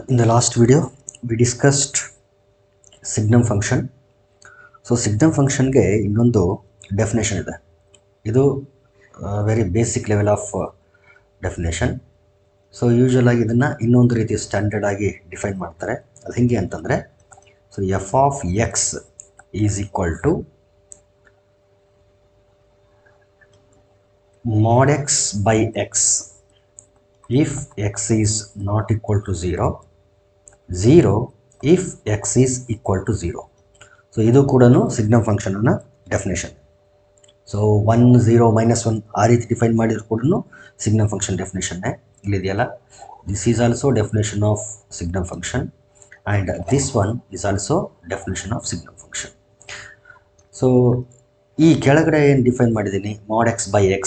In the last video, we discussed signum function. So signum function ಗೆ ಇನ್ನೊಂದು definition ಇದೆ. ಇದು very basic level of definition. So usual ಆಗಿ ಇದನ್ನು ಇನ್ನೊಂದು ರೀತಿ ಸ್ಟ್ಯಾಂಡರ್ಡ್ ಆಗಿ ಡಿಫೈನ್ ಮಾಡ್ತಾರೆ. ಅದು ಹೆಂಗೆ ಅಂತಂದರೆ, so f of x is equal to mod x by x if x is not equal to 0, 0 if x is equal to 0. So ಇದು ಕೂಡ ಸಿಗ್ನಮ್ ಫಂಕ್ಷನ್ನ ಡೆಫಿನೇಷನ್. ಸೊ 1 0 -1 ಆ ರೀತಿ ಡಿಫೈನ್ ಮಾಡಿದ್ರು ಕೂಡ ಸಿಗ್ನಮ್ ಫಂಕ್ಷನ್ ಡೆಫಿನೇಷನ್ನೇ ಇಲ್ಲಿದೆಯಲ್ಲ. This is also definition of signum function and this one is also definition of signum function. So ಈ ಕೆಳಗಡೆ ಏನು ಡಿಫೈನ್ ಮಾಡಿದ್ದೀನಿ mod x by x,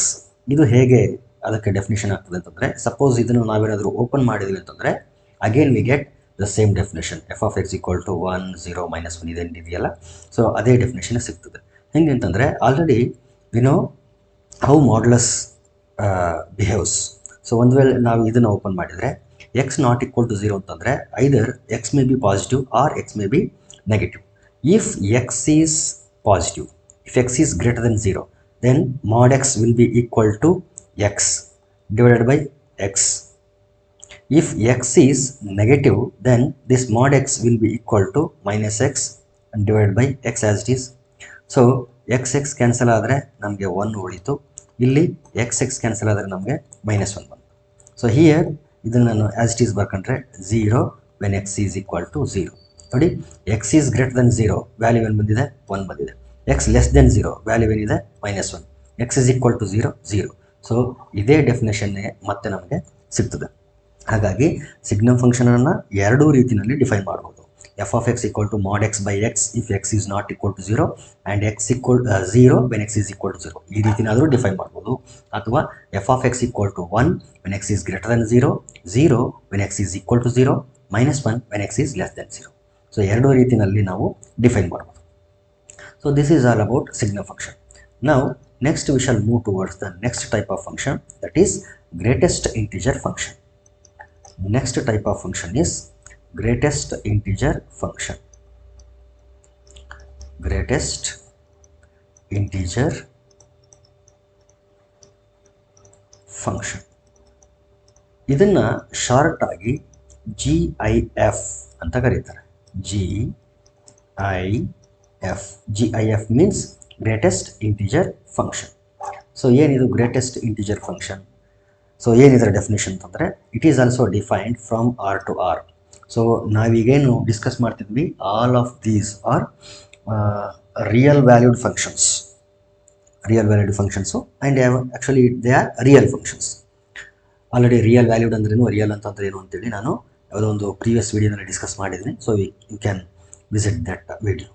ಇದು ಹೇಗೆ ಅದಕ್ಕೆ ಡೆಫಿನೇಷನ್ ಆಗ್ತದೆ ಅಂತಂದರೆ, ಸಪೋಸ್ ಇದನ್ನು ನಾವೇನಾದರೂ ಓಪನ್ ಮಾಡಿದ್ವಿ ಅಂತಂದರೆ again we get the same definition f of x equal to 1 0 -1 ಇದೆಯಲ್ಲ. ಸೊ ಅದೇ ಡೆಫಿನೇಷನ್ ಸಿಗ್ತದೆ. ಹೆಂಗೆ ಅಂತಂದರೆ, already we know how modulus behaves. So ಒಂದು ವೇಳೆ ನಾವು ಇದನ್ನು ಓಪನ್ ಮಾಡಿದರೆ ಎಕ್ಸ್ ನಾಟ್ ಈಕ್ವಲ್ ಟು 0 ಅಂತಂದರೆ either x may be positive or x may be negative. If x is positive, if x is greater than 0, then mod x will be equal to x divided by x. If x is negative, then this mod x will be equal to minus x and divided by x as it is. So x cancel ಆದರೆ ನಮಗೆ 1 ಉಳಿತು, ಇಲ್ಲಿ x cancel ಆದರೆ ನಮಗೆ -1 ಬಂತು. So here ಇದನ್ನು ನಾನು as it is ಬರ್ಕೊಂಡ್ರೆ 0 when x is equal to 0. ನೋಡಿ, x is greater than 0 value ಏನು ಬಂದಿದೆ, 1 ಬಂದಿದೆ. ಎಕ್ಸ್ ಲೆಸ್ ದೆನ್ 0 ವ್ಯಾಲ್ಯೂ ಏನಿದೆ, -1. X is equal to 0 0. So ಇದೇ ಡೆಫಿನೇಷನ್ನೇ ಮತ್ತೆ ನಮಗೆ ಸಿಗ್ತದೆ. ಹಾಗಾಗಿ ಸಿಗ್ನಮ್ ಫಂಕ್ಷನನ್ನು ಎರಡೂ ರೀತಿಯಲ್ಲಿ ಡಿಫೈನ್ ಮಾಡ್ಬೋದು. F of x equal to mod x by x if x is not equal to 0 and x equal 0 when x is equal to 0, ಈ ರೀತಿನಾದರೂ ಡಿಫೈನ್ ಮಾಡ್ಬೋದು. ಅಥವಾ f of x equal to 1 when x is greater than 0, 0 when x is equal to 0, -1 when x is less than 0. So ಎರಡೂ ರೀತಿಯಲ್ಲಿ ನಾವು define ಮಾಡ್ಬೋದು. So this is all about signum function. Now next we shall move towards the next type of function, that is greatest integer function. Next type of function is greatest integer function. Greatest integer function. ಇದನ್ನ short ಆಗಿ GIF ಅಂತ ಕರೀತಾರೆ. GIF means greatest integer function. So ಏನಿದು greatest integer function? So ಏನಿದರ definition ಅಂತಂದರೆ, it is also defined from R to R. So ನಾವೀಗೇನು discuss ಮಾಡ್ತಿದ್ವಿ, all of these are real valued functions. Real valued functions and actually they are real functions. Already real valued ಅಂದ್ರೇನು, real ಅಂತಂದ್ರೆ ಏನು ಅಂತೇಳಿ ನಾನು ಯಾವುದೋ ಒಂದು ಪ್ರೀವಿಯಸ್ ವೀಡಿಯೋನಲ್ಲಿ ಡಿಸ್ಕಸ್ ಮಾಡಿದ್ದೀನಿ. So you can visit that video.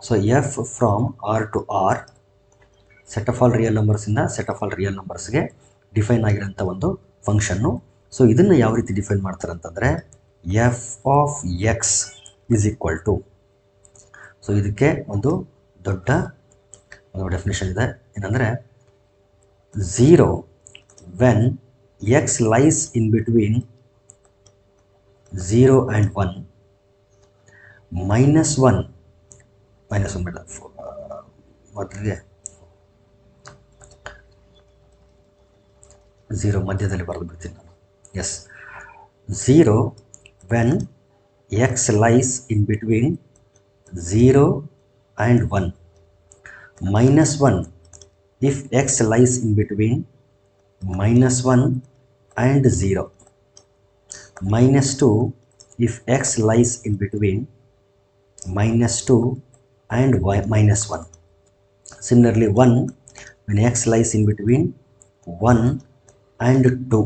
So f from R to R, set of all real ನಂಬರ್ಸಿಂದ ಸೆಟ್ ಆಫ್ ಆಲ್ ರಿಯಲ್ ನಂಬರ್ಸ್ಗೆ ಡಿಫೈನ್ ಆಗಿರೋಂಥ ಒಂದು ಫಂಕ್ಷನ್ನು. ಸೊ ಇದನ್ನು ಯಾವ ರೀತಿ ಡಿಫೈನ್ ಮಾಡ್ತಾರೆ ಅಂತಂದರೆ, f of x is equal to, so ಇದಕ್ಕೆ ಒಂದು ದೊಡ್ಡ ಡೆಫಿನೇಷನ್ ಇದೆ. ಏನಂದರೆ 0 when x lies in between 0 and 1, -1 ಬೇಡ, ಮೊದಲಿಗೆ 0 ಮಧ್ಯದಲ್ಲಿ ಬರೆದು ಬಿಡ್ತೀನಿ ನಾನು. Yes, 0 when x lies in between 0 and 1, -1 if x lies in between -1 and 0, -2 if x lies in between -2 and -1. Similarly 1 when x lies in between 1 and 2,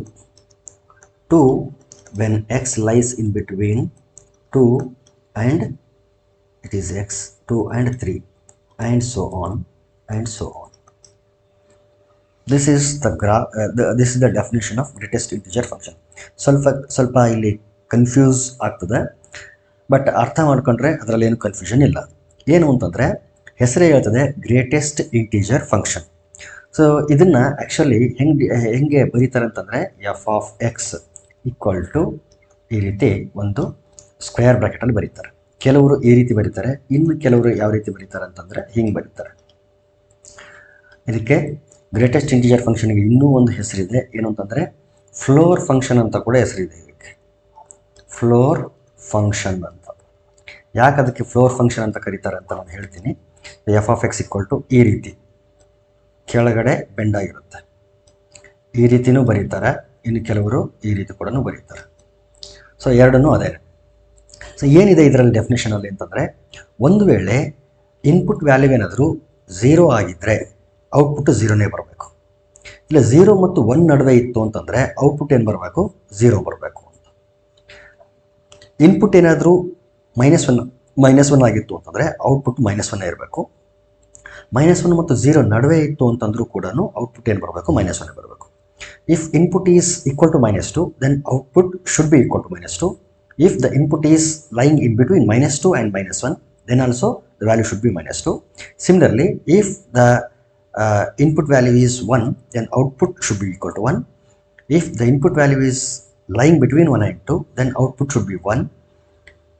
2 when x lies in between 2 and it is x, 2 and 3, and so on and so on. This is the definition of greatest integer function. ಸ್ವಲ್ಪ ಇಲ್ಲಿ confuse ಆಗ್ತದೆ, but ಅರ್ಥ ಮಾಡ್ಕೊಂಡ್ರೆ ಅದರಲ್ಲಿ ಏನು confusion ಇಲ್ಲ. ಏನು ಅಂತಂದರೆ, ಹೆಸರೇ ಹೇಳ್ತದೆ ಗ್ರೇಟೆಸ್ಟ್ ಇಂಟಿಜರ್ ಫಂಕ್ಷನ್. ಸೊ ಇದನ್ನು ಆ್ಯಕ್ಚುಲಿ ಹೆಂಗೆ ಬರೀತಾರೆ ಅಂತಂದರೆ, f of x equal to ಈ ರೀತಿ ಒಂದು ಸ್ಕ್ವೇರ್ ಬ್ರ್ಯಾಕೆಟಲ್ಲಿ ಬರೀತಾರೆ. ಕೆಲವರು ಈ ರೀತಿ ಬರೀತಾರೆ, ಇನ್ನು ಕೆಲವರು ಯಾವ ರೀತಿ ಬರೀತಾರೆ ಅಂತಂದರೆ ಹಿಂಗೆ ಬರೀತಾರೆ. ಇದಕ್ಕೆ ಗ್ರೇಟೆಸ್ಟ್ ಇಂಟಿಜರ್ ಫಂಕ್ಷನ್ಗೆ ಇನ್ನೂ ಒಂದು ಹೆಸರಿದೆ, ಏನು ಅಂತಂದರೆ ಫ್ಲೋರ್ ಫಂಕ್ಷನ್ ಅಂತ ಕೂಡ ಹೆಸರಿದೆ. ಇದಕ್ಕೆ ಫ್ಲೋರ್ ಫಂಕ್ಷನ್ ಅಂತ. ಯಾಕೆ ಅದಕ್ಕೆ ಫ್ಲೋರ್ ಫಂಕ್ಷನ್ ಅಂತ ಕರೀತಾರೆ ಅಂತ ನಾನು ಹೇಳ್ತೀನಿ. F of x equal to ಈ ರೀತಿ ಕೆಳಗಡೆ ಬೆಂಡಾಗಿರುತ್ತೆ, ಈ ರೀತಿಯೂ ಬರೀತಾರೆ, ಇನ್ನು ಕೆಲವರು ಈ ರೀತಿ ಕೂಡ ಬರೀತಾರೆ. ಸೊ ಎರಡನ್ನೂ ಅದೇ. ಸೊ ಏನಿದೆ ಇದರಲ್ಲಿ ಡೆಫಿನೇಷನಲ್ಲಿ ಅಂತಂದರೆ, ಒಂದು ವೇಳೆ ಇನ್ಪುಟ್ ವ್ಯಾಲ್ಯೂ ಏನಾದರೂ 0 ಆಗಿದ್ದರೆ ಔಟ್ಪುಟ್ಟು 0ನೇ ಬರಬೇಕು. ಇಲ್ಲ 0 ಮತ್ತು 1 ನಡುವೆ ಇತ್ತು ಅಂತಂದರೆ ಔಟ್ಪುಟ್ ಏನು ಬರಬೇಕು, 0 ಬರಬೇಕು ಅಂತ. ಇನ್ಪುಟ್ ಏನಾದರೂ -1 ಆಗಿತ್ತು ಅಂತಂದರೆ ಔಟ್ಪುಟ್ -1 ಇರಬೇಕು. -1 ಮತ್ತು 0 ನಡುವೆ ಇತ್ತು ಅಂತಂದ್ರೂ ಕೂಡ ಔಟ್ಪುಟ್ ಏನು ಬರಬೇಕು, -1 ಬರಬೇಕು. If input is equal to -2 then output should be equal to -2. If the input is lying in between -2 and -1, then also the value should be -2. Similarly, if the input value is 1, then output should be equal to 1. If the input value is lying between 1 and 2, then output should be 1.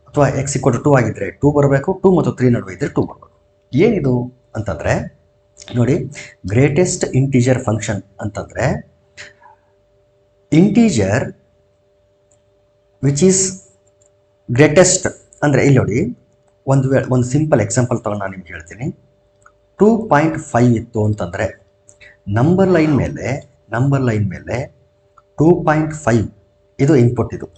ಅಥವಾ x equal to 2 ಆಗಿದ್ದರೆ 2 ಬರಬೇಕು, 2 ಮತ್ತು 3 ನಡುವೆ ಇದ್ದರೆ 2 ಬರಬೇಕು. ಏನಿದು ಅಂತಂದರೆ ನೋಡಿ, ಗ್ರೇಟೆಸ್ಟ್ ಇಂಟಿಜರ್ ಫಂಕ್ಷನ್ ಅಂತಂದರೆ ಇಂಟಿಜರ್ ವಿಚ್ ಈಸ್ ಗ್ರೇಟೆಸ್ಟ್. ಅಂದರೆ ಇಲ್ಲಿ ನೋಡಿ, ಒಂದು ಸಿಂಪಲ್ ಎಕ್ಸಾಂಪಲ್ ತಗೊಂಡು ನಾನು ನಿಮ್ಗೆ ಹೇಳ್ತೀನಿ. 2.5 ಇತ್ತು ಅಂತಂದರೆ ನಂಬರ್ ಲೈನ್ ಮೇಲೆ 2.5 ಇದು ಇನ್ಪುಟ್. ಇದು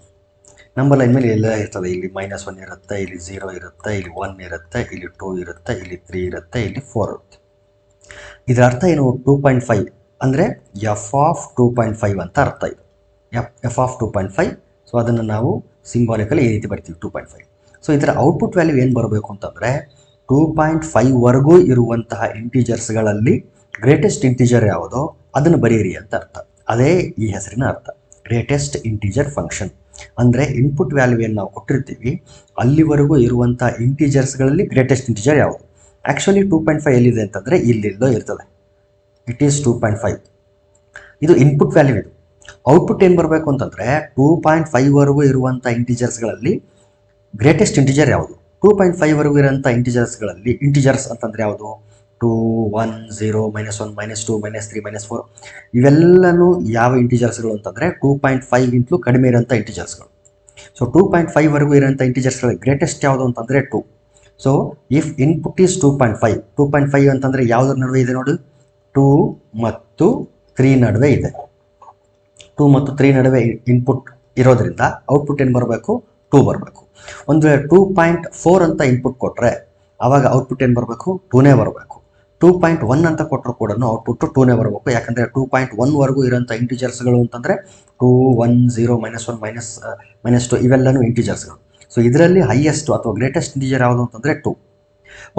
ನಂಬರ್ ಲೈನ್ ಮೇಲೆ ಎಲ್ಲ ಇರ್ತದೆ. ಇಲ್ಲಿ -1 ಇರುತ್ತೆ, ಇಲ್ಲಿ 0 ಇರುತ್ತೆ, ಇಲ್ಲಿ 1 ಇರುತ್ತೆ, ಇಲ್ಲಿ 2 ಇರುತ್ತೆ, ಇಲ್ಲಿ 3 ಇರುತ್ತೆ, ಇಲ್ಲಿ 4 ಇರುತ್ತೆ. ಇದರ ಅರ್ಥ ಏನು? 2.5 ಅಂದರೆ ಎಫ್ ಆಫ್ 2.5 ಅಂತ ಅರ್ಥ. ಇದು ಎಫ್ ಆಫ್ 2.5. ಸೊ ಅದನ್ನು ನಾವು ಸಿಂಬಾಲಿಕಲಿ ಈ ರೀತಿ ಬರ್ತೀವಿ 2.5. ಸೊ ಇದರ ಔಟ್ಪುಟ್ ವ್ಯಾಲ್ಯೂ ಏನು ಬರಬೇಕು ಅಂತಂದರೆ 2.5ವರೆಗೂ ಇರುವಂತಹ ಇಂಟಿಜರ್ಸ್ಗಳಲ್ಲಿ ಗ್ರೇಟೆಸ್ಟ್ ಇಂಟಿಜರ್ ಯಾವುದೋ ಅದನ್ನು ಬರೀರಿ ಅಂತ ಅರ್ಥ. ಅದೇ ಈ ಹೆಸರಿನ ಅರ್ಥ, ಗ್ರೇಟೆಸ್ಟ್ ಇಂಟಿಜರ್ ಫಂಕ್ಷನ್. ಅಂದರೆ ಇನ್ಪುಟ್ ವ್ಯಾಲ್ಯೂ ಏನು ನಾವು ಕೊಟ್ಟಿರ್ತೀವಿ ಅಲ್ಲಿವರೆಗೂ ಇರುವಂಥ ಇಂಟಿಜರ್ಸ್ಗಳಲ್ಲಿ ಗ್ರೇಟೆಸ್ಟ್ ಇಂಟಿಜರ್ ಯಾವುದು. ಆ್ಯಕ್ಚುಲಿ 2.5 ಎಲ್ಲಿದೆ ಅಂತಂದರೆ ಇಲ್ಲಿಲ್ಲೋ ಇರ್ತದೆ. It is 2.5. ಇದು ಇನ್ಪುಟ್ ವ್ಯಾಲ್ಯೂ. ಇದು ಔಟ್ಪುಟ್ ಏನು ಬರಬೇಕು ಅಂತಂದರೆ 2.5ವರೆಗೂ ಇರುವಂಥ ಇಂಟಿಜರ್ಸ್ಗಳಲ್ಲಿ ಗ್ರೇಟೆಸ್ಟ್ ಇಂಟಿಜರ್ ಯಾವುದು. 2.5ವರೆಗೂ ಇರೋಂಥ ಇಂಟಿಜರ್ಸ್ಗಳಲ್ಲಿ ಇಂಟಿಜರ್ಸ್ ಅಂತಂದರೆ ಯಾವುದು? 2, 1, 0, -1, -2, -3, -4 ಇವೆಲ್ಲನೂ ಯಾವ ಇಂಟಿಜರ್ಸ್ಗಳು ಅಂತಂದರೆ 2.5ಗಿಂತಲೂ ಕಡಿಮೆ ಇರೋಂಥ ಇಂಟಿಜರ್ಸ್ಗಳು. ಸೊ 2.5ವರೆಗೂ ಇರೋಂಥ ಇಂಟಿಜರ್ಸ್ಗಳ ಗ್ರೇಟೆಸ್ಟ್ ಯಾವುದು ಅಂತಂದರೆ 2. ಸೊ ಇಫ್ ಇನ್ಪುಟ್ ಈಸ್ 2.5 ಅಂತಂದರೆ ಯಾವುದ್ರ ನಡುವೆ ಇದೆ ನೋಡಿ? 2 ಮತ್ತು 3 ನಡುವೆ ಇದೆ. 2 ಮತ್ತು 3 ನಡುವೆ ಇನ್ಪುಟ್ ಇರೋದ್ರಿಂದ ಔಟ್ಪುಟ್ ಏನು ಬರಬೇಕು? 2 ಬರಬೇಕು. ಒಂದು ವೇಳೆ 2.4 ಅಂತ ಇನ್ಪುಟ್ ಕೊಟ್ಟರೆ ಆವಾಗ ಔಟ್ಪುಟ್ ಏನು ಬರಬೇಕು? 2ನೇ ಬರಬೇಕು. 2.1 ಅಂತ ಕೊಟ್ಟರು ಕೂಡ ಔಟ್ಪುಟ್ಟು 2ನೇ ಬರಬೇಕು. ಯಾಕಂದರೆ 2.1ವರೆಗೂ ಇರೋಂಥ ಇಂಟಿಜರ್ಸ್ಗಳು ಅಂತಂದರೆ 2, 1, 0, -1, -2 ಇವೆಲ್ಲನೂ ಇಂಟಿಜರ್ಸ್ಗಳು. ಸೊ ಇದರಲ್ಲಿ ಹೈಯೆಸ್ಟ್ ಅಥವಾ ಗ್ರೇಟೆಸ್ಟ್ ಇಂಟಿಜರ್ ಯಾವುದು ಅಂತಂದರೆ 2.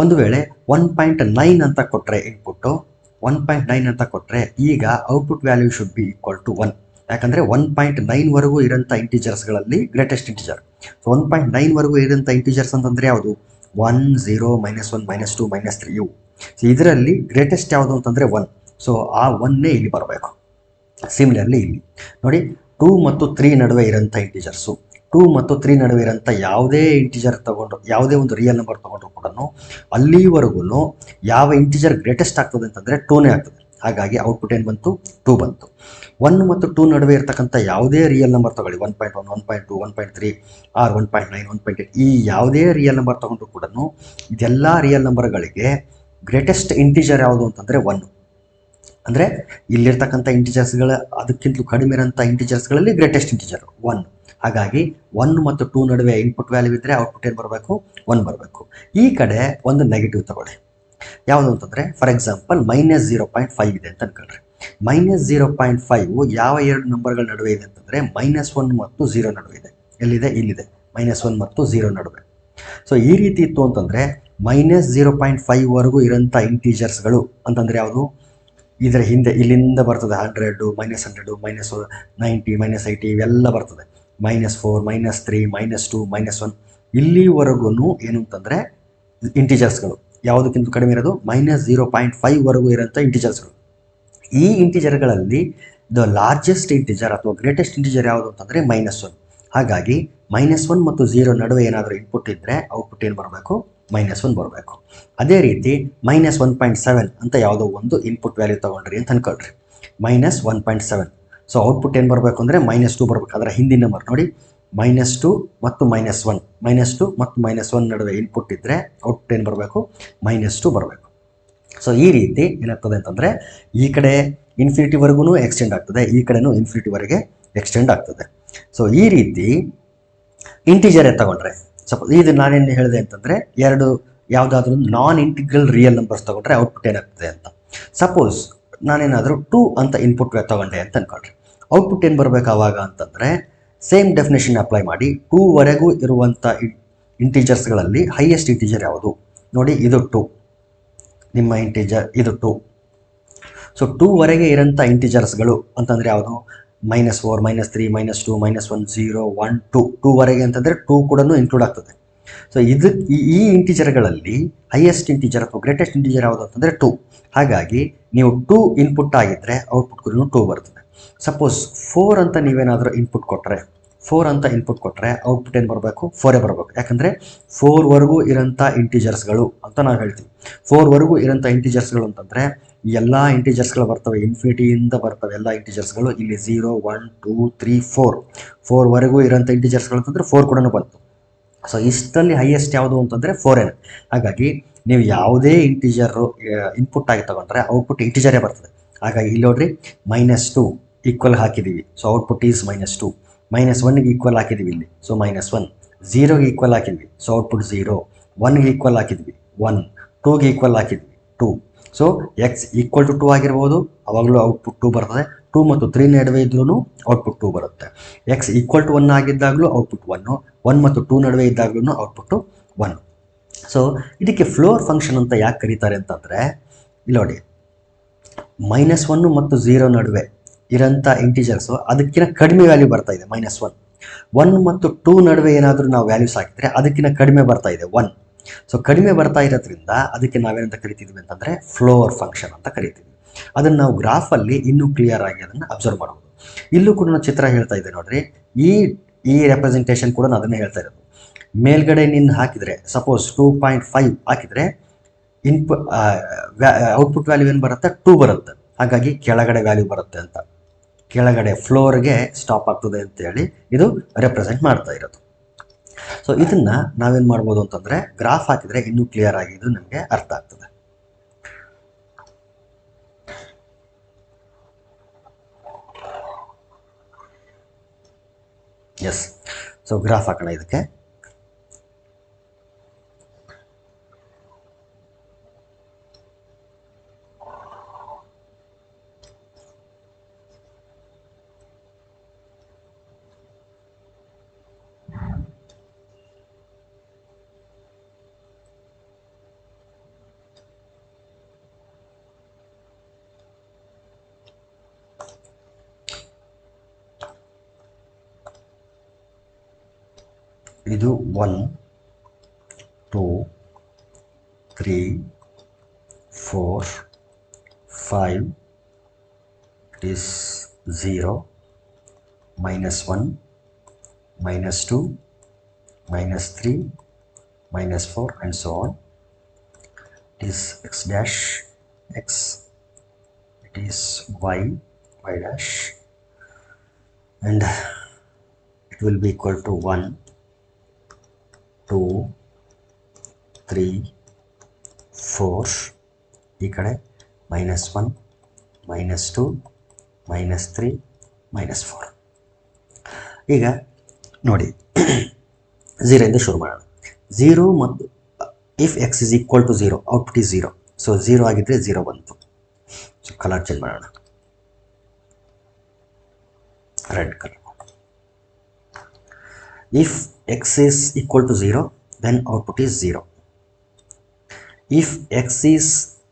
ಒಂದು ವೇಳೆ 1.9 ಅಂತ ಕೊಟ್ಟರೆ ಇನ್ಪುಟ್ಟು 1.9 ಅಂತ ಕೊಟ್ಟರೆ ಈಗ output value should be equal to 1. ಯಾಕಂದರೆ 1.9ವರೆಗೂ ಇರೋಂಥ ಇಂಟಿಜರ್ಸ್ಗಳಲ್ಲಿ ಗ್ರೇಟೆಸ್ಟ್ ಇಂಟಿಜರ್. ಸೊ 1.9ವರೆಗೂ ಇರೋಂಥ ಇಂಟಿಜರ್ಸ್ ಅಂತಂದರೆ ಯಾವುದು? 1, 0, -1, -2, -3 ಇವು. ಸೊ ಇದರಲ್ಲಿ ಗ್ರೇಟೆಸ್ಟ್ ಯಾವುದು ಅಂತಂದರೆ 1. ಸೊ ಆ 1ನೇ ಇಲ್ಲಿ ಬರಬೇಕು. ಸಿಮಿಲರ್ಲಿ ಇಲ್ಲಿ ನೋಡಿ, 2 ಮತ್ತು 3 ನಡುವೆ ಇರೋಂಥ ಇಂಟಿಜರ್ಸು, 2 ಮತ್ತು 3 ನಡುವೆ ಇರೋಂಥ ಯಾವುದೇ ಇಂಟಿಜರ್ ತೊಗೊಂಡ್ರು, ಯಾವುದೇ ಒಂದು ರಿಯಲ್ ನಂಬರ್ ತೊಗೊಂಡ್ರು ಕೂಡ ಅಲ್ಲಿವರೆಗೂ ಯಾವ ಇಂಟಿಜರ್ ಗ್ರೇಟೆಸ್ಟ್ ಆಗ್ತದೆ ಅಂತಂದರೆ 2ನೇ ಆಗ್ತದೆ. ಹಾಗಾಗಿ ಔಟ್ಪುಟ್ ಏನು ಬಂತು? 2 ಬಂತು. 1 ಮತ್ತು 2 ನಡುವೆ ಇರ್ತಕ್ಕಂಥ ಯಾವುದೇ ರಿಯಲ್ ನಂಬರ್ ತೊಗೊಳ್ಳಿ, 1.1, 1.2, 1.3 ಆರ್ 1.9, 1.8 ಈ ಯಾವುದೇ ರಿಯಲ್ ನಂಬರ್ ತೊಗೊಂಡ್ರು ಕೂಡ ಇದೆಲ್ಲ ರಿಯಲ್ ನಂಬರ್ಗಳಿಗೆ ಗ್ರೇಟೆಸ್ಟ್ ಇಂಟಿಜರ್ ಯಾವುದು ಅಂತಂದರೆ 1. ಅಂದರೆ ಇಲ್ಲಿರ್ತಕ್ಕಂಥ ಇಂಟಿಜರ್ಸ್ಗಳ ಅದಕ್ಕಿಂತಲೂ ಕಡಿಮೆ ಇರೋಂಥ ಇಂಟಿಜರ್ಸ್ಗಳಲ್ಲಿ ಗ್ರೇಟೆಸ್ಟ್ ಇಂಟಿಜರ್ 1. ಹಾಗಾಗಿ 1 ಮತ್ತು 2 ನಡುವೆ ಇನ್ಪುಟ್ ವ್ಯಾಲ್ಯೂ ಇದ್ದರೆ ಔಟ್ಪುಟ್ ಏನು ಬರಬೇಕು? 1 ಬರಬೇಕು. ಈ ಕಡೆ ಒಂದು ನೆಗೆಟಿವ್ ತಗೊಳ್ಳಿ. ಯಾವುದು ಅಂತಂದರೆ ಫಾರ್ ಎಕ್ಸಾಂಪಲ್ -0.5 ಇದೆ ಅಂತ ಅನ್ಕೊಳ್ರಿ. -0.5 ಯಾವ ಎರಡು ನಂಬರ್ಗಳ ನಡುವೆ ಇದೆ ಅಂತಂದರೆ -1 ಮತ್ತು 0 ನಡುವೆ ಇದೆ. ಎಲ್ಲಿದೆ? ಇಲ್ಲಿದೆ, -1 ಮತ್ತು 0 ನಡುವೆ. ಸೊ ಈ ರೀತಿ ಇತ್ತು ಅಂತಂದರೆ -0.5ವರೆಗೂ ಇರೋಂಥ ಇಂಟೀಜರ್ಸ್ಗಳು ಅಂತಂದರೆ ಯಾವುದು? ಇದರ ಹಿಂದೆ ಇಲ್ಲಿಂದ ಬರ್ತದೆ 100, -100, -90, -80 ಇವೆಲ್ಲ ಬರ್ತದೆ. -4, -3, -2, -1 ಇಲ್ಲಿವರೆಗೂ ಏನು ಅಂತಂದರೆ ಇಂಟಿಜರ್ಸ್ಗಳು. ಯಾವುದಕ್ಕಿಂತ ಕಡಿಮೆ ಇರೋದು? -0.5ವರೆಗೂ ಇರೋಂಥ ಇಂಟಿಜರ್ಸ್ಗಳು. ಈ ಇಂಟಿಜರ್ಗಳಲ್ಲಿ ದ ಲಾರ್ಜೆಸ್ಟ್ ಇಂಟಿಜರ್ ಅಥವಾ ಗ್ರೇಟೆಸ್ಟ್ ಇಂಟಿಜರ್ ಯಾವುದು ಅಂತಂದರೆ -1. ಹಾಗಾಗಿ -1 ಮತ್ತು 0 ನಡುವೆ ಏನಾದರೂ ಇನ್ಪುಟ್ ಇದ್ದರೆ ಔಟ್ಪುಟ್ ಏನು ಬರಬೇಕು, -1 ಬರಬೇಕು. ಅದೇ ರೀತಿ -1.7 ಅಂತ ಯಾವುದೋ ಒಂದು ಇನ್ಪುಟ್ ವ್ಯಾಲ್ಯೂ ತೊಗೊಂಡ್ರಿ ಅಂತ ಅನ್ಕೊಳ್ರಿ, -1.7. ಸೊ ಔಟ್ಪುಟ್ ಏನು ಬರಬೇಕು ಅಂದರೆ -2 ಬರಬೇಕು. ಅದರ ಹಿಂದಿನ ನಂಬರ್ ನೋಡಿ, -2 ಮತ್ತು -1, -2 ಮತ್ತು -1 ನಡುವೆ ಇನ್ಪುಟ್ ಇದ್ದರೆ ಔಟ್ಪುಟ್ ಏನು ಬರಬೇಕು, -2 ಬರಬೇಕು. ಸೊ ಈ ರೀತಿ ಏನಾಗ್ತದೆ ಅಂತಂದರೆ ಈ ಕಡೆ ಇನ್ಫಿನಿಟಿವರೆಗೂ ಎಕ್ಸ್ಟೆಂಡ್ ಆಗ್ತದೆ, ಈ ಕಡೆನೂ ಇನ್ಫಿನಿಟಿವರೆಗೆ ಎಕ್ಸ್ಟೆಂಡ್ ಆಗ್ತದೆ. ಸೊ ಈ ರೀತಿ ಇಂಟಿಜರ್ ತಗೊಂಡ್ರೆ, ಸಪೋಸ್ ಇದು ನಾನೇನು ಹೇಳಿದೆ ಅಂತಂದರೆ ಎರಡು ಯಾವುದಾದ್ರೂ ನಾನ್ ಇಂಟಿಗ್ರಲ್ ರಿಯಲ್ ನಂಬರ್ಸ್ ತೊಗೊಂಡ್ರೆ ಔಟ್ಪುಟ್ ಏನಾಗ್ತದೆ ಅಂತ. ಸಪೋಸ್ ನಾನೇನಾದರೂ 2 ಅಂತ ಇನ್ಪುಟ್ ತೊಗೊಂಡೆ ಅಂತ ಅನ್ಕೊಂಡ್ರೆ ಔಟ್ಪುಟ್ ಏನು ಬರಬೇಕು ಆವಾಗ ಅಂತಂದರೆ ಸೇಮ್ ಡೆಫಿನೇಷನ್ ಅಪ್ಲೈ ಮಾಡಿ 2ವರೆಗೂ ಇರುವಂಥ ಇಂಟೀಜರ್ಸ್ಗಳಲ್ಲಿ ಹೈಯೆಸ್ಟ್ ಇಂಟೀಜರ್ ಯಾವುದು ನೋಡಿ, ಇದು 2 ನಿಮ್ಮ ಇಂಟೀಜರ್, ಇದು 2. ಸೊ 2ವರೆಗೆ ಇರೋಂಥ ಇಂಟೀಜರ್ಸ್ಗಳು ಅಂತಂದರೆ ಯಾವುದು, -4, -3, -2, -1, 0, 1, 2. 2ವರೆಗೆ ಅಂತಂದರೆ 2 ಕೂಡ ಇನ್ಕ್ಲೂಡ್ ಆಗ್ತದೆ. ಸೊ ಈ ಇಂಟೀಜರ್ಗಳಲ್ಲಿ ಹೈಯೆಸ್ಟ್ ಇಂಟೀಜರ್ ಅಥವಾ ಗ್ರೇಟೆಸ್ಟ್ ಇಂಟೀಜರ್ ಯಾವುದು ಅಂತಂದರೆ 2. ಹಾಗಾಗಿ ನೀವು 2 ಇನ್ಪುಟ್ ಆಗಿದ್ದರೆ ಔಟ್ಪುಟ್ ಕೂಡ 2 ಬರ್ತದೆ. ಸಪೋಸ್ 4 ಅಂತ ನೀವೇನಾದರೂ ಇನ್ಪುಟ್ ಕೊಟ್ಟರೆ ಔಟ್ಪುಟ್ ಏನು ಬರಬೇಕು, 4 ಬರಬೇಕು. ಯಾಕಂದರೆ 4ವರೆಗೂ ಇರೋಂಥ ಇಂಟೀಜರ್ಸ್ಗಳು ಅಂತ ನಾವು ಹೇಳ್ತೀವಿ. 4ವರೆಗೂ ಇರೋಂಥ ಇಂಟೀಜರ್ಸ್ಗಳು ಅಂತಂದರೆ ಎಲ್ಲ ಇಂಟೀಜರ್ಸ್ಗಳು ಬರ್ತವೆ, ಇನ್ಫಿನಿಟಿಯಿಂದ ಬರ್ತವೆ ಎಲ್ಲ ಇಂಟೀಜರ್ಸ್ಗಳು. ಇಲ್ಲಿ 0, 1, 2, 3, 4ವರೆಗೂ ಇರೋಂಥ ಇಂಟೀಜರ್ಸ್ಗಳು ಅಂತಂದರೆ 4 ಕೂಡ ಬಂತು. ಸೊ ಇಷ್ಟರಲ್ಲಿ ಹೈಯೆಸ್ಟ್ ಯಾವುದು ಅಂತಂದರೆ 4n. ಹಾಗಾಗಿ ನೀವು ಯಾವುದೇ ಇಂಟೀಜರು ಇನ್ಪುಟ್ ಆಗಿ ತಗೊಂಡ್ರೆ ಔಟ್ಪುಟ್ ಇಂಟೀಜರೇ ಬರ್ತದೆ. ಹಾಗಾಗಿ ಇಲ್ಲಿ ನೋಡ್ರಿ, -2 ಈಕ್ವಲ್ ಹಾಕಿದ್ದೀವಿ, ಸೊ ಔಟ್ಪುಟ್ ಈಸ್ -2. -1ಗೆ ಈಕ್ವಲ್ ಹಾಕಿದ್ದೀವಿ ಇಲ್ಲಿ, ಸೊ -1. 0ಗೆ ಈಕ್ವಲ್ ಹಾಕಿದ್ವಿ, ಸೊ ಔಟ್ಪುಟ್ 0. 1ಗೆ ಈಕ್ವಲ್ ಹಾಕಿದ್ವಿ 1, 2ಗೆ ಈಕ್ವಲ್ ಹಾಕಿದ್ವಿ 2. ಸೊ x ಈಕ್ವಲ್ ಟು 2 ಆಗಿರ್ಬೋದು, ಅವಾಗಲೂ ಔಟ್ಪುಟ್ 2 ಬರ್ತದೆ. 2 ಮತ್ತು 3 ನಡುವೆ ಇದ್ರೂ ಔಟ್ಪುಟ್ 2 ಬರುತ್ತೆ. x ಈಕ್ವಲ್ ಟು 1 ಆಗಿದ್ದಾಗಲೂ ಔಟ್ಪುಟ್ 1, 1 ಮತ್ತು 2 ನಡುವೆ ಇದ್ದಾಗಲೂ ಔಟ್ಪುಟ್ಟು 1. ಸೊ ಇದಕ್ಕೆ ಫ್ಲೋರ್ ಫಂಕ್ಷನ್ ಅಂತ ಯಾಕೆ ಕರೀತಾರೆ ಅಂತಂದರೆ ಇಲ್ಲಿ ನೋಡಿ, -1 ಮತ್ತು 0 ನಡುವೆ ಇರೋಂಥ ಇಂಟೀಜರ್ಸು ಅದಕ್ಕಿಂತ ಕಡಿಮೆ ವ್ಯಾಲ್ಯೂ ಬರ್ತಾ ಇದೆ -1. 1 ಮತ್ತು 2 ನಡುವೆ ಏನಾದರೂ ನಾವು ವ್ಯಾಲ್ಯೂಸ್ ಹಾಕಿದರೆ ಅದಕ್ಕಿಂತ ಕಡಿಮೆ ಬರ್ತಾ ಇದೆ 1. ಸೊ ಕಡಿಮೆ ಬರ್ತಾ ಇರೋದ್ರಿಂದ ಅದಕ್ಕೆ ನಾವೇನಂತ ಕರಿತೀವಿ ಅಂತಂದರೆ ಫ್ಲೋರ್ ಫಂಕ್ಷನ್ ಅಂತ ಕರಿತೀವಿ. ಅದನ್ನು ನಾವು ಗ್ರಾಫಲ್ಲಿ ಇನ್ನೂ ಕ್ಲಿಯರ್ ಆಗಿ ಅದನ್ನು ಅಬ್ಸರ್ವ್ ಮಾಡ್ಬೋದು. ಇಲ್ಲೂ ಕೂಡ ಚಿತ್ರ ಹೇಳ್ತಾ ಇದೆ ನೋಡ್ರಿ, ಈ ರೆಪ್ರೆಸೆಂಟೇಷನ್ ಕೂಡ ಅದನ್ನೇ ಹೇಳ್ತಾ ಇರೋದು. ಮೇಲ್ಗಡೆ ನಿನ್ನ ಹಾಕಿದರೆ ಸಪೋಸ್ 2.5 ಹಾಕಿದರೆ ಔಟ್ಪುಟ್ ವ್ಯಾಲ್ಯೂ ಏನು ಬರುತ್ತೆ, 2 ಬರುತ್ತೆ. ಹಾಗಾಗಿ ಕೆಳಗಡೆ ವ್ಯಾಲ್ಯೂ ಬರುತ್ತೆ ಅಂತ, ಕೆಳಗಡೆ ಫ್ಲೋರ್ಗೆ ಸ್ಟಾಪ್ ಆಗ್ತದೆ ಅಂತೇಳಿ ಇದು ರೆಪ್ರೆಸೆಂಟ್ ಮಾಡ್ತಾ ಇರೋದು. ಸೊ ಇದನ್ನು ನಾವೇನು ಮಾಡ್ಬೋದು ಅಂತಂದರೆ ಗ್ರಾಫ್ ಹಾಕಿದರೆ ಇನ್ನೂ ಕ್ಲಿಯರ್ ಆಗಿ ಇದು ನಮಗೆ ಅರ್ಥ ಆಗ್ತದೆ. ಎಸ್, ಸೊ ಗ್ರಾಫ್ ಹಾಕೋಣ ಇದಕ್ಕೆ. ಇದು 1, 2, 3, 4, 5, it is 0, -1, -2, -3, -4 and so on. It is x dash x, it is y dash, and it will be equal to 1, 2, 3, 4, ಈ ಕಡೆ -1, -2, -3, -4. ಈಗ ನೋಡಿ 0 ಇಂದ ಶುರು ಮಾಡೋಣ. 0 ಮತ್ತು if x is equal to 0, output is 0. So 0 ಆಗಿದ್ದರೆ 0 ಬಂತು. ಸೊ ಕಲರ್ ಚೇಂಜ್ ಮಾಡೋಣ, red colour. If x is equal to 0, then output is 0. If x is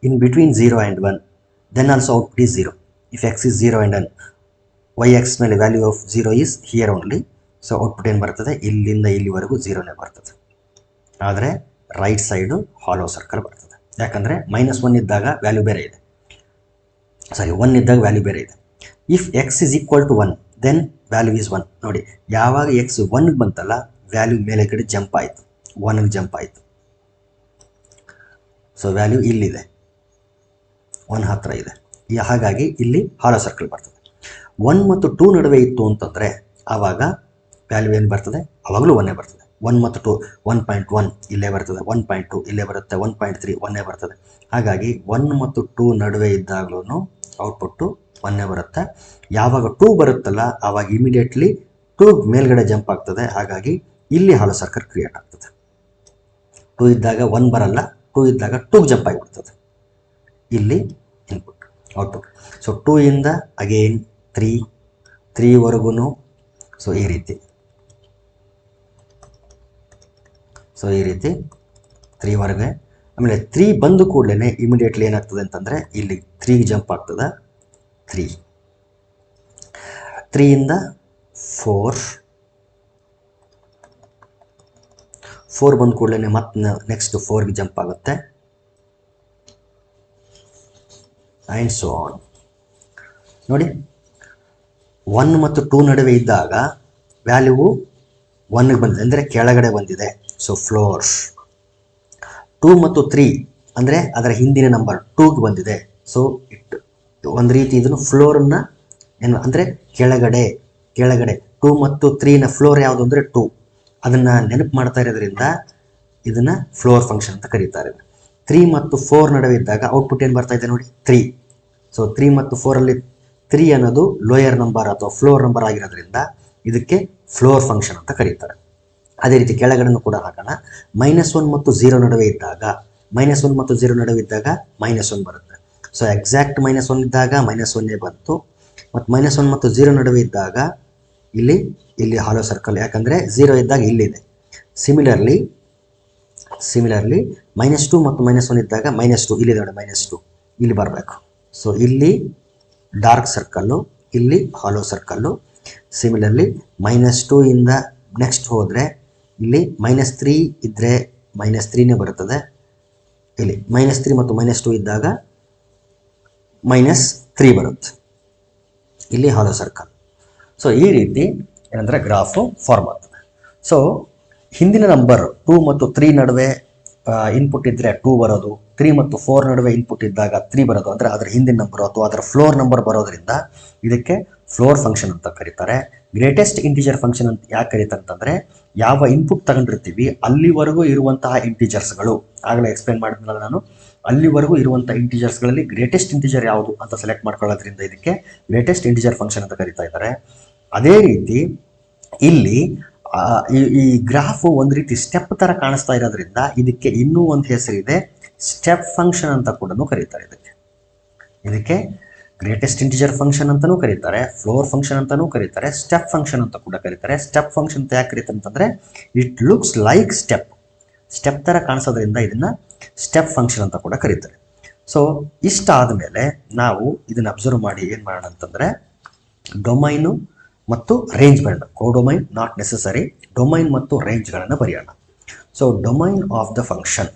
in between 0 and 1, then also output is 0. If x is 0 and 1, yx ಮೇಲೆ value of 0 is here only. So output ಏನು ಬರ್ತದೆ, ಇಲ್ಲಿಂದ ಇಲ್ಲಿವರೆಗೂ 0ನೇ ಬರ್ತದೆ. ಆದರೆ right side ಹಾಲೋ circle ಬರ್ತದೆ. ಯಾಕಂದರೆ -1 ಇದ್ದಾಗ ವ್ಯಾಲ್ಯೂ ಬೇರೆ ಇದೆ, 1 ಇದ್ದಾಗ ವ್ಯಾಲ್ಯೂ ಬೇರೆ ಇದೆ. If x is equal to 1, then value is 1 ನೋಡಿ. ಯಾವಾಗ ಎಕ್ಸ್ 1ಗೆ ಬಂತಲ್ಲ ವ್ಯಾಲ್ಯೂ ಮೇಲೆ ಕಡೆ ಜಂಪ್ ಆಯಿತು, 1ಗೆ ಜಂಪ್ ಆಯಿತು. ಸೊ ವ್ಯಾಲ್ಯೂ ಇಲ್ಲಿದೆ, 1 ಹತ್ರ ಇದೆ. ಹಾಗಾಗಿ ಇಲ್ಲಿ ಹಾಲೋ ಸರ್ಕಲ್ ಬರ್ತದೆ. 1 ಮತ್ತು 2 ನಡುವೆ ಇತ್ತು ಅಂತಂದರೆ ಆವಾಗ ವ್ಯಾಲ್ಯೂ ಏನು ಬರ್ತದೆ, ಆವಾಗಲೂ 1 ಬರ್ತದೆ. 1 ಮತ್ತು 2 1.1 ಇಲ್ಲೇ ಬರ್ತದೆ, 1.2 ಇಲ್ಲೇ ಬರುತ್ತೆ, 1.3 1 ಬರ್ತದೆ. ಹಾಗಾಗಿ 1 ಮತ್ತು 2 ನಡುವೆ ಇದ್ದಾಗಲೂ ಔಟ್ಪುಟ್ಟು 1 ಬರುತ್ತೆ. ಯಾವಾಗ 2 ಬರುತ್ತಲ್ಲ ಆವಾಗ ಇಮಿಡಿಯೇಟ್ಲಿ 2 ಮೇಲ್ಗಡೆ ಜಂಪ್ ಆಗ್ತದೆ. ಹಾಗಾಗಿ ಇಲ್ಲಿ ಹಾಲೋ ಸರ್ಕಲ್ ಕ್ರಿಯೇಟ್ ಆಗ್ತದೆ. 2 ಇದ್ದಾಗ 1 ಬರಲ್ಲ, 2 ಇದ್ದಾಗ 2 ಜಂಪ್ ಆಗಿಬಿಡ್ತದೆ. ಇಲ್ಲಿ ಇನ್ಪುಟ್ ಔಟ್ಪುಟ್. ಸೊ 2 ಇಂದ ಅಗೇನ್ 3ವರೆಗೂ ಸೊ ಈ ರೀತಿ 3ವರೆಗೆ. ಆಮೇಲೆ 3 ಬಂದು ಕೂಡಲೇ ಇಮಿಡಿಯೇಟ್ಲಿ ಏನಾಗ್ತದೆ ಅಂತಂದರೆ ಇಲ್ಲಿ 3ಗೆ ಜಂಪ್ ಆಗ್ತದೆ. 3 ಇಂದ 4 ಬಂದು ಕೂಡಲೇ ಮತ್ತೆ ನೆಕ್ಸ್ಟ್ 4ಗೆ ಜಂಪ್ ಆಗುತ್ತೆ ಆ್ಯಂಡ್ ಸೋ ಆನ್. ನೋಡಿ 1 ಮತ್ತು 2 ನಡುವೆ ಇದ್ದಾಗ ವ್ಯಾಲ್ಯೂ 1ಗೆ ಬಂದಿದೆ ಅಂದರೆ ಕೆಳಗಡೆ ಬಂದಿದೆ. So floor. 2 ಮತ್ತು 3 ಅಂದರೆ ಅದರ ಹಿಂದಿನ ನಂಬರ್ 2ಗೆ ಬಂದಿದೆ. ಸೊ ಒಂದು ರೀತಿ ಇದನ್ನು ಫ್ಲೋರನ್ನು ಏನು ಅಂದರೆ ಕೆಳಗಡೆ 2 ಮತ್ತು 3ನ ಫ್ಲೋರ್ ಯಾವುದು ಅಂದರೆ 2. ಅದನ್ನು ನೆನಪು ಮಾಡ್ತಾ ಇರೋದ್ರಿಂದ ಇದನ್ನು ಫ್ಲೋರ್ ಫಂಕ್ಷನ್ ಅಂತ ಕರೀತಾರೆ. 3 ಮತ್ತು 4 ನಡುವೆ ಇದ್ದಾಗ ಔಟ್ಪುಟ್ ಏನು ಬರ್ತಾ ಇದೆ ನೋಡಿ 3. ಸೊ 3 ಮತ್ತು 4ಅಲ್ಲಿ 3 ಅನ್ನೋದು ಲೋಯರ್ ನಂಬರ್ ಅಥವಾ ಫ್ಲೋರ್ ನಂಬರ್ ಆಗಿರೋದ್ರಿಂದ ಇದಕ್ಕೆ ಫ್ಲೋರ್ ಫಂಕ್ಷನ್ ಅಂತ ಕರೀತಾರೆ. ಅದೇ ರೀತಿ ಕೆಳಗಡೆನೂ ಕೂಡ ಹಾಕೋಣ. -1 ಮತ್ತು 0 ನಡುವೆ ಇದ್ದಾಗ -1 ಮತ್ತು 0 ನಡುವೆ ಇದ್ದಾಗ -1 ಬರುತ್ತೆ. ಸೊ ಎಕ್ಸಾಕ್ಟ್ -1 ಇದ್ದಾಗ -1 ಬಂತು. ಮತ್ತು -1 ಮತ್ತು 0 ನಡುವೆ ಇದ್ದಾಗ ಇಲ್ಲಿ ಹಾಲೋ ಸರ್ಕಲ್, ಯಾಕಂದರೆ 0 ಇದ್ದಾಗ ಇಲ್ಲಿದೆ. ಸಿಮಿಲರ್ಲಿ -2 ಮತ್ತು -1 ಇದ್ದಾಗ -2 ಇಲ್ಲಿದೆ ನೋಡಿ, -2 ಇಲ್ಲಿ ಬರಬೇಕು. ಸೊ ಇಲ್ಲಿ ಡಾರ್ಕ್ ಸರ್ಕಲ್ಲು, ಇಲ್ಲಿ ಹಾಲೋ ಸರ್ಕಲ್ಲು. ಸಿಮಿಲರ್ಲಿ -2 ಇಂದ ನೆಕ್ಸ್ಟ್ ಹೋದರೆ ಇಲ್ಲಿ -3 ಇದ್ದರೆ -3ನೇ ಬರುತ್ತದೆ. ಇಲ್ಲಿ -3 ಮತ್ತು -2 ಇದ್ದಾಗ -3 ಬರುತ್ತೆ. ಇಲ್ಲಿ ಹಾಲೋ ಸರ್ಕಲ್. ಸೊ ಈ ರೀತಿ ಏನಂದರೆ ಗ್ರಾಫು ಫಾರ್ಮ್ ಆಗ್ತದೆ. ಸೊ ಹಿಂದಿನ ನಂಬರ್ 2 ಮತ್ತು 3 ನಡುವೆ ಇನ್ಪುಟ್ ಇದ್ದರೆ 2 ಬರೋದು, 3 ಮತ್ತು 4 ನಡುವೆ ಇನ್ಪುಟ್ ಇದ್ದಾಗ 3 ಬರೋದು, ಅಂದರೆ ಅದರ ಹಿಂದಿನ ನಂಬರು ಅಥವಾ ಅದರ ಫ್ಲೋರ್ ನಂಬರ್ ಬರೋದ್ರಿಂದ ಇದಕ್ಕೆ ಫ್ಲೋರ್ ಫಂಕ್ಷನ್ ಅಂತ ಕರೀತಾರೆ. ಗ್ರೇಟೆಸ್ಟ್ ಇಂಟಿಜರ್ ಫಂಕ್ಷನ್ ಅಂತ ಯಾಕೆ ಕರೀತಾರೆ ಅಂತಂದರೆ ಯಾವ ಇನ್ಪುಟ್ ತಗೊಂಡಿರ್ತೀವಿ ಅಲ್ಲಿವರೆಗೂ ಇರುವಂತಹ ಇಂಟಿಜರ್ಸ್ಗಳು, ಆಗಲೇ ಎಕ್ಸ್ಪ್ಲೇನ್ ಮಾಡಿದ್ನಲ್ಲ ನಾನು, ಅಲ್ಲಿವರೆಗೂ ಇರುವಂಥ ಇಂಟಿಜರ್ಸ್ಗಳಲ್ಲಿ ಗ್ರೇಟೆಸ್ಟ್ ಇಂಟಿಜರ್ ಯಾವುದು ಅಂತ ಸೆಲೆಕ್ಟ್ ಮಾಡ್ಕೊಳ್ಳೋದ್ರಿಂದ ಇದಕ್ಕೆ ಗ್ರೇಟೆಸ್ಟ್ ಇಂಟಿಜರ್ ಫಂಕ್ಷನ್ ಅಂತ ಕರೀತಾ ಇದ್ದಾರೆ. ಅದೇ ರೀತಿ ಇಲ್ಲಿ ಈ ಗ್ರಾಫು ಒಂದು ರೀತಿ ಸ್ಟೆಪ್ ಥರ ಕಾಣಿಸ್ತಾ ಇರೋದ್ರಿಂದ ಇದಕ್ಕೆ ಇನ್ನೂ ಒಂದು ಹೆಸರಿದೆ, ಸ್ಟೆಪ್ ಫಂಕ್ಷನ್ ಅಂತ ಕೂಡ ಕರೀತಾರೆ. ಇದಕ್ಕೆ ಗ್ರೇಟೆಸ್ಟ್ ಇಂಟಿಜರ್ ಫಂಕ್ಷನ್ ಅಂತಲೂ ಕರೀತಾರೆ, ಫ್ಲೋರ್ ಫಂಕ್ಷನ್ ಅಂತಲೂ ಕರೀತಾರೆ, ಸ್ಟೆಪ್ ಫಂಕ್ಷನ್ ಅಂತ ಕೂಡ ಕರೀತಾರೆ. ಸ್ಟೆಪ್ ಫಂಕ್ಷನ್ ಅಂತ ಯಾಕೆ ಕರೀತಾರೆ ಅಂತಂದರೆ ಇಟ್ ಲುಕ್ಸ್ ಲೈಕ್ ಸ್ಟೆಪ್ ಥರ ಕಾಣಿಸೋದ್ರಿಂದ ಇದನ್ನು ಸ್ಟೆಪ್ ಫಂಕ್ಷನ್ ಅಂತ ಕೂಡ ಕರೀತಾರೆ. ಸೊ ಇಷ್ಟಾದ ಮೇಲೆ ನಾವು ಇದನ್ನು ಅಬ್ಸರ್ವ್ ಮಾಡಿ ಏನು ಮಾಡೋಣ ಅಂತಂದರೆ ಡೊಮೈನು ಮತ್ತು ರೇಂಜ್ ಬರೋಣ. ಕೋಡೊಮೈನ್ ನಾಟ್ ನೆಸಸರಿ, ಡೊಮೈನ್ ಮತ್ತು ರೇಂಜ್ಗಳನ್ನು ಬರೆಯೋಣ. So domain of the function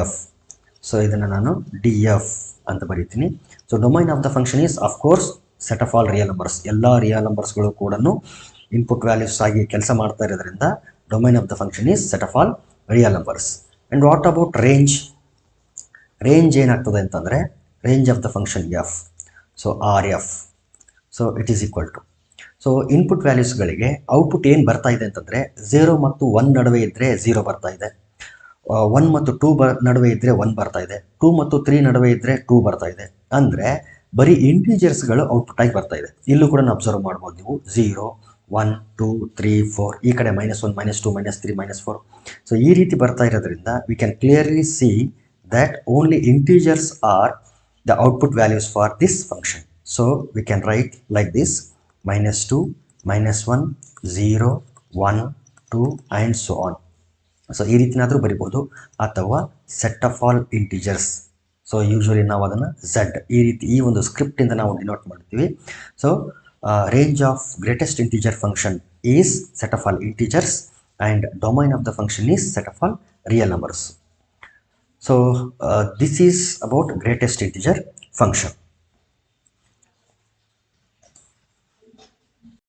f. So ಇದನ್ನು ನಾನು DF ಅಂತ ಬರೀತೀನಿ. So domain of the function is of course set of all real numbers. ಎಲ್ಲ ರಿಯಲ್ ನಂಬರ್ಸ್ಗಳು ಕೂಡ ಇನ್ಪುಟ್ ವ್ಯಾಲ್ಯೂಸ್ ಆಗಿ ಕೆಲಸ ಮಾಡ್ತಾ ಇರೋದ್ರಿಂದ domain of the function is set of all real numbers. And what about range? Range ಏನಾಗ್ತದೆ ಅಂತಂದರೆ range of the function f. So RF. So it is equal to, so input ವ್ಯಾಲ್ಯೂಸ್ಗಳಿಗೆ output ಏನು ಬರ್ತಾ ಇದೆ ಅಂತಂದರೆ 0 ಮತ್ತು 1 ನಡುವೆ ಇದ್ದರೆ 0 ಬರ್ತಾ ಇದೆ, 1 ಮತ್ತು 2 ನಡುವೆ ಇದ್ದರೆ 1 ಬರ್ತಾ ಇದೆ, 2 ಮತ್ತು 3 ನಡುವೆ ಇದ್ದರೆ 2 ಬರ್ತಾ ಇದೆ. ಅಂದರೆ ಬರೀ ಇಂಟೀಜರ್ಸ್ಗಳು ಔಟ್ಪುಟ್ ಆಗಿ ಬರ್ತಾ ಇದೆ. ಇಲ್ಲೂ ಕೂಡ ಅಬ್ಸರ್ವ್ ಮಾಡ್ಬೋದು ನೀವು 0, 1, 2, 3, 4, ಈ ಕಡೆ -1, -2, -3, -4. ಸೊ ಈ ರೀತಿ ಬರ್ತಾ ಇರೋದ್ರಿಂದ we can clearly C that only integers are the output values for this function. So we can write like this: -2, -1, 0, 1, 2 and so on. So ಈ ರೀತಿನಾದರೂ ಬರಿಬೋದು, ಅಥವಾ set of all integers. So usually ನಾವು ಅದನ್ನು Z ಈ ರೀತಿ ಈ ಒಂದು ಸ್ಕ್ರಿಪ್ಟಿಂದ ನಾವು ಡಿನೋಟ್ ಮಾಡ್ತೀವಿ. So range of greatest integer function is set of all integers and domain of the function is set of all real numbers. So this is about greatest integer function.